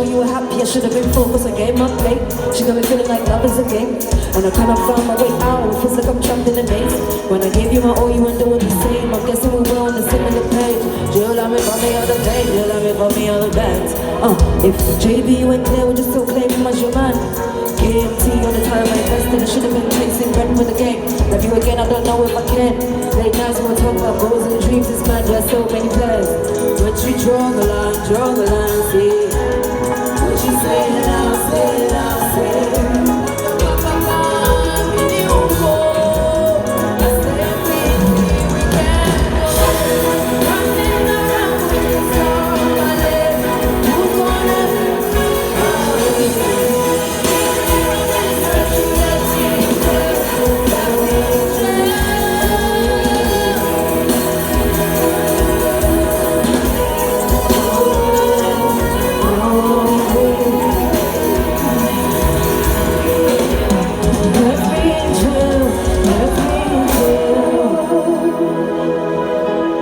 you were happy, I should have been focused on getting my plate. She got me feeling like love is a game. And I kinda found my way out, it feels like I'm trapped in a maze. When I gave you my all, you weren't doing the same. I'm guessing we were on the similar page. You love me for me on the page, you love me for me on the bands. If JB went there, would you still claim him as your man? KMT on the time I invested, I should have been chasing rent with the gang. Love you again, I don't know if I can. Late nights we'll talk about goals and dreams, it's mad, there's so many plans. But you draw the line, see.